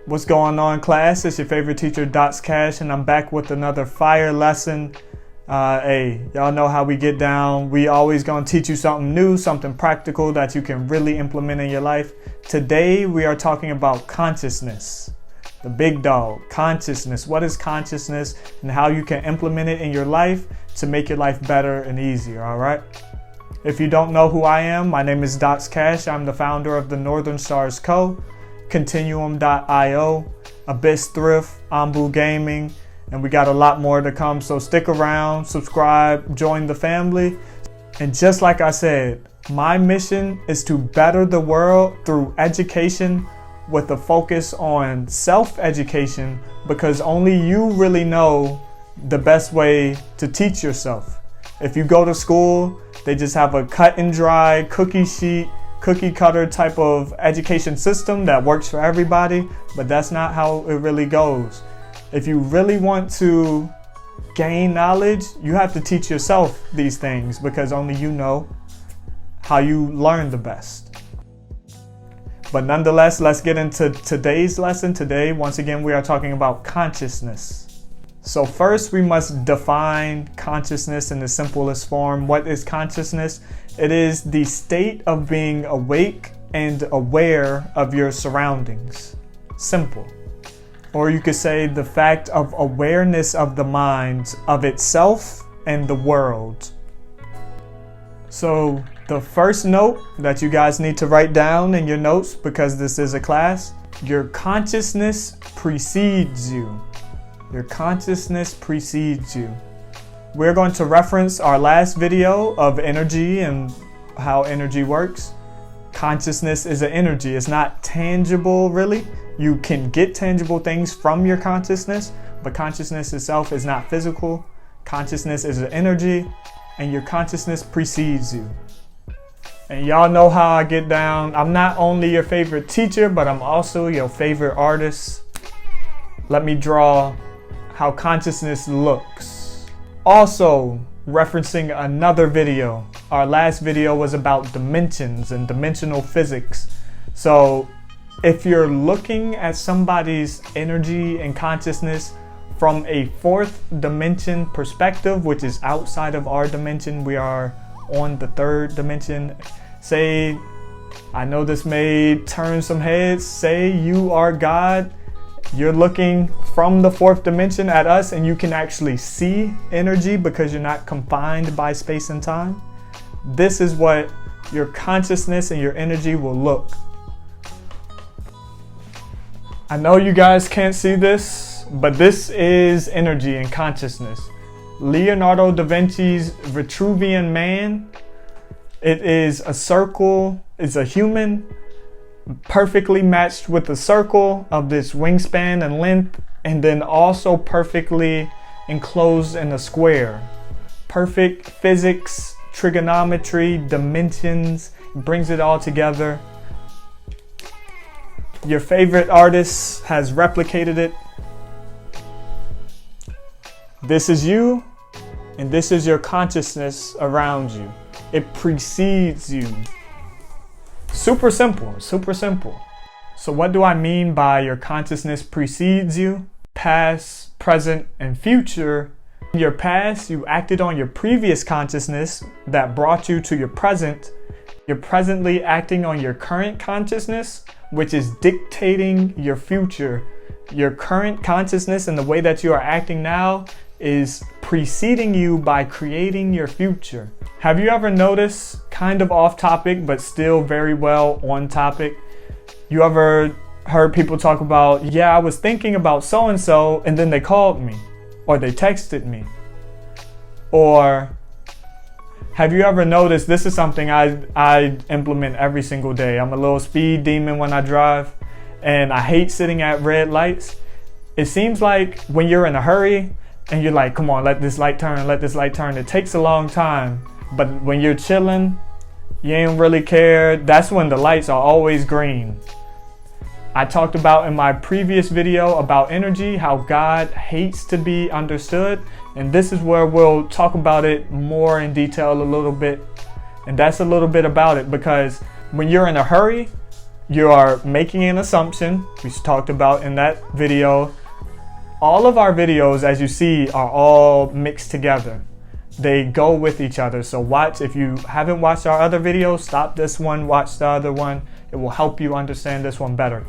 What's going on, class? It's your favorite teacher, DoxCash, and I'm back with another fire lesson. Hey, y'all know how we get down. We always gonna teach you something new, something practical that you can really implement in your life. Today, we are talking about consciousness. The big dog, consciousness. What is consciousness and how you can implement it in your life to make your life better and easier, all right? If you don't know who I am, my name is DoxCash. I'm the founder of the Northern Stars Co., Continuum.io, Abyss Thrift, Ambu Gaming, and we got a lot more to come. So stick around, subscribe, join the family. And just like I said, my mission is to better the world through education with a focus on self-education, because only you really know the best way to teach yourself. If you go to school, they just have a cut and dry cookie sheet, cookie cutter type of education system that works for everybody, but that's not how it really goes. If you really want to gain knowledge, you have to teach yourself these things, because only you know how you learn the best. But nonetheless, let's get into today's lesson. Today, once again, we are talking about consciousness. So first, we must define consciousness in the simplest form. What is consciousness? It is the state of being awake and aware of your surroundings. Simple. Or you could say the fact of awareness of the mind, of itself and the world. So the first note that you guys need to write down in your notes, because this is a class, your consciousness precedes you. Your consciousness precedes you. We're going to reference our last video of energy and how energy works. Consciousness is an energy. It's not tangible, really. You can get tangible things from your consciousness, but consciousness itself is not physical. Consciousness is an energy, and your consciousness precedes you. And y'all know how I get down. I'm not only your favorite teacher, but I'm also your favorite artist. Let me draw how consciousness looks. Also, referencing another video. Our last video was about dimensions and dimensional physics. So if you're looking at somebody's energy and consciousness from a fourth dimension perspective, which is outside of our dimension, we are on the third dimension. Say, I know this may turn some heads, say you are God. You're looking from the fourth dimension at us, and you can actually see energy because you're not confined by space and time. This is what your consciousness and your energy will look. I know you guys can't see this, but this is energy and consciousness. Leonardo da Vinci's Vitruvian Man, it is a circle, it's a human perfectly matched with the circle of this wingspan and length, and then also perfectly enclosed in a square. Perfect physics, trigonometry, dimensions, brings it all together. Your favorite artist has replicated it. This is you, and this is your consciousness around you. It precedes you. Super simple, super simple. So what do I mean by your consciousness precedes you? Past, present, and future. In your past, you acted on your previous consciousness that brought you to your present. You're presently acting on your current consciousness, which is dictating your future. Your current consciousness and the way that you are acting now is preceding you by creating your future. Have you ever noticed, kind of off topic, but still very well on topic, you ever heard people talk about, yeah, I was thinking about so-and-so, and then they called me, or they texted me? Or have you ever noticed, this is something I implement every single day. I'm a little speed demon when I drive, and I hate sitting at red lights. It seems like when you're in a hurry, and you're like, come on, let this light turn, let this light turn. It takes a long time. But when you're chilling, you ain't really care. That's when the lights are always green. I talked about in my previous video about energy, how God hates to be understood. And this is where we'll talk about it more in detail a little bit. And that's a little bit about it, because when you're in a hurry, You are making an assumption, we talked about in that video. All of our videos, as you see, are all mixed together. They go with each other. So watch, if you haven't watched our other videos, stop this one, watch the other one. It will help you understand this one better.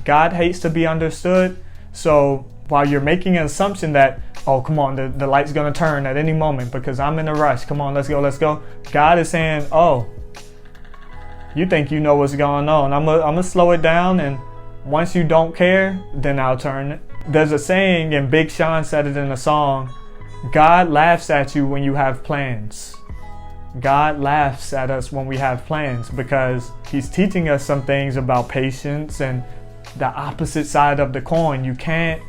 God hates to be understood. So while you're making an assumption that, oh, come on, the light's gonna turn at any moment because I'm in a rush. Come on, let's go. God is saying, oh, you think you know what's going on. I'm gonna slow it down, and once you don't care, then I'll turn it. There's a saying, and Big Sean said it in a song, God laughs at you when you have plans. God laughs at us when we have plans because he's teaching us some things about patience and the opposite side of the coin. You can't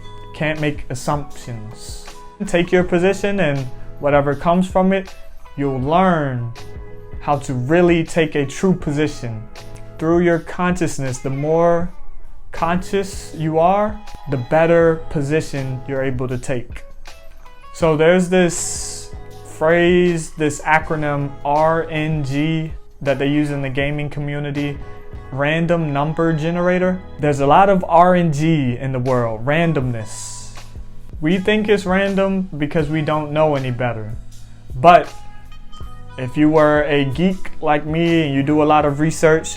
make assumptions. Take your position, and whatever comes from it, you'll learn how to really take a true position. Through your consciousness, the more conscious you are, the better position you're able to take. So there's this phrase, this acronym RNG that they use in the gaming community, random number generator. There's a lot of RNG in the world, randomness. We think it's random because we don't know any better. But if you were a geek like me and you do a lot of research,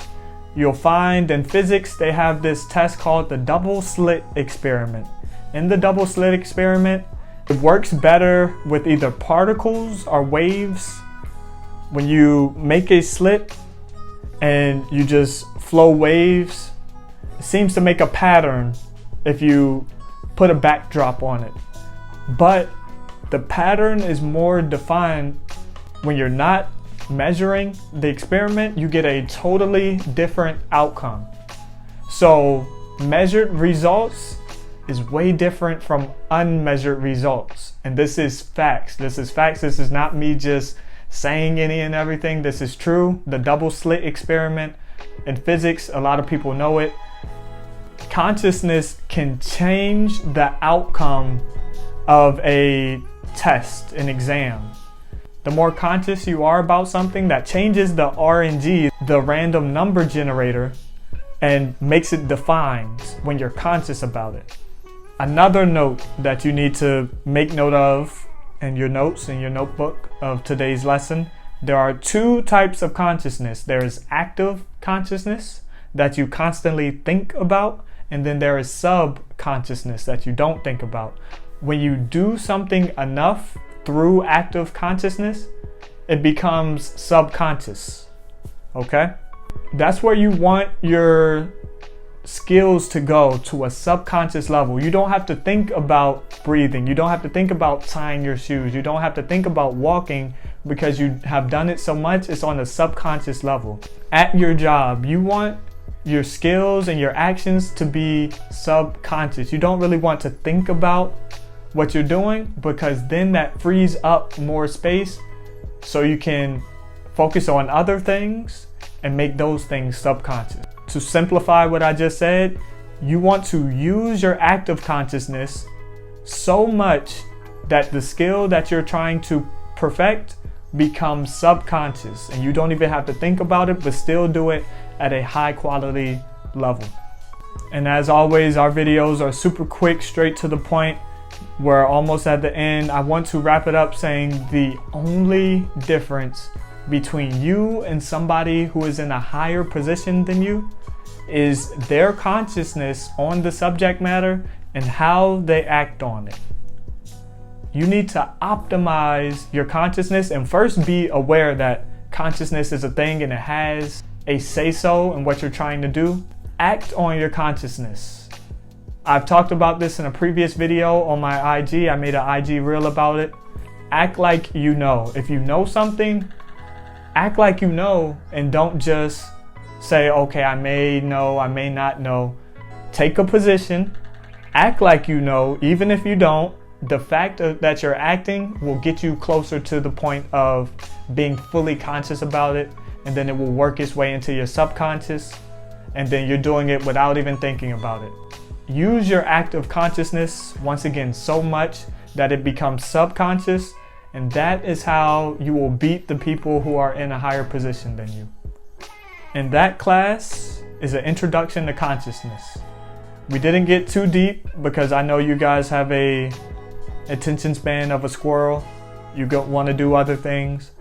you'll find in physics they have this test called the double slit experiment. In the double slit experiment, it works better with either particles or waves. When you make a slit and you just flow waves, it seems to make a pattern if you put a backdrop on it. But the pattern is more defined when you're not measuring the experiment. You get a totally different outcome. So measured results is way different from unmeasured results. And this is facts. This is not me just saying any and everything. This is true. The double slit experiment in physics, a lot of people know it. Consciousness can change the outcome of a test, an exam. The more conscious you are about something, that changes the RNG, the random number generator, and makes it defined when you're conscious about it. Another note that you need to make note of in your notes, in your notebook of today's lesson, there are two types of consciousness. There is active consciousness that you constantly think about, and then there is subconsciousness that you don't think about. When you do something enough through active consciousness, it becomes subconscious. Okay? That's where you want your skills to go, to a subconscious level. You don't have to think about breathing. You don't have to think about tying your shoes. You don't have to think about walking because you have done it so much. It's on a subconscious level. At your job, you want your skills and your actions to be subconscious. You don't really want to think about what you're doing because then that frees up more space so you can focus on other things and make those things subconscious. To simplify what I just said, you want to use your active consciousness so much that the skill that you're trying to perfect becomes subconscious and you don't even have to think about it, but still do it at a high quality level. And as always, our videos are super quick, straight to the point. We're almost at the end. I want to wrap it up saying the only difference between you and somebody who is in a higher position than you is their consciousness on the subject matter and how they act on it. You need to optimize your consciousness and first be aware that consciousness is a thing and it has a say-so in what you're trying to do. Act on your consciousness. I've talked about this in a previous video on my IG. I made an IG reel about it. Act like you know. If you know something, act like you know and don't just say, okay, I may know, I may not know. Take a position, act like you know, even if you don't. The fact that you're acting will get you closer to the point of being fully conscious about it, and then it will work its way into your subconscious, and then you're doing it without even thinking about it. Use your active consciousness, once again, so much that it becomes subconscious, and that is how you will beat the people who are in a higher position than you. In that class, is an introduction to consciousness. We didn't get too deep because I know you guys have a attention span of a squirrel. You want to do other things.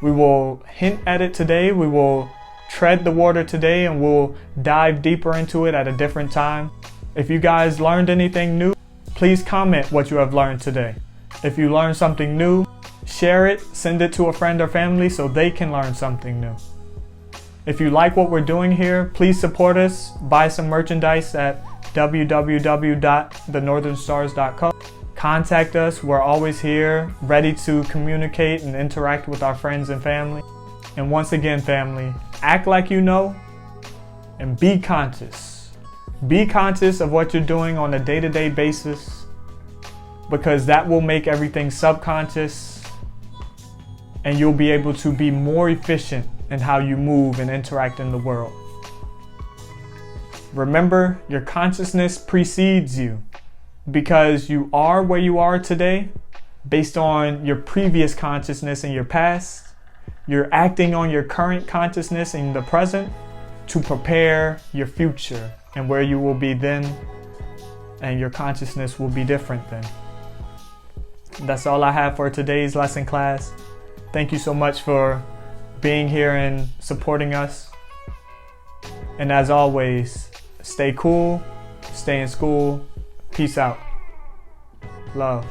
We will hint at it today. We will tread the water today, and we'll dive deeper into it at a different time. If you guys learned anything new, please comment what you have learned today. If you learned something new, share it, send it to a friend or family so they can learn something new. If you like what we're doing here, please support us. Buy some merchandise at www.thenorthernstars.co. Contact us. We're always here, ready to communicate and interact with our friends and family. And once again, family, act like you know and be conscious. Be conscious of what you're doing on a day-to-day basis, because that will make everything subconscious, and you'll be able to be more efficient in how you move and interact in the world. Remember, your consciousness precedes you, because you are where you are today based on your previous consciousness in your past. You're acting on your current consciousness in the present to prepare your future and where you will be then, and your consciousness will be different then. That's all I have for today's lesson, class. Thank you so much for being here and supporting us. And as always, stay cool, stay in school. Peace out. Love.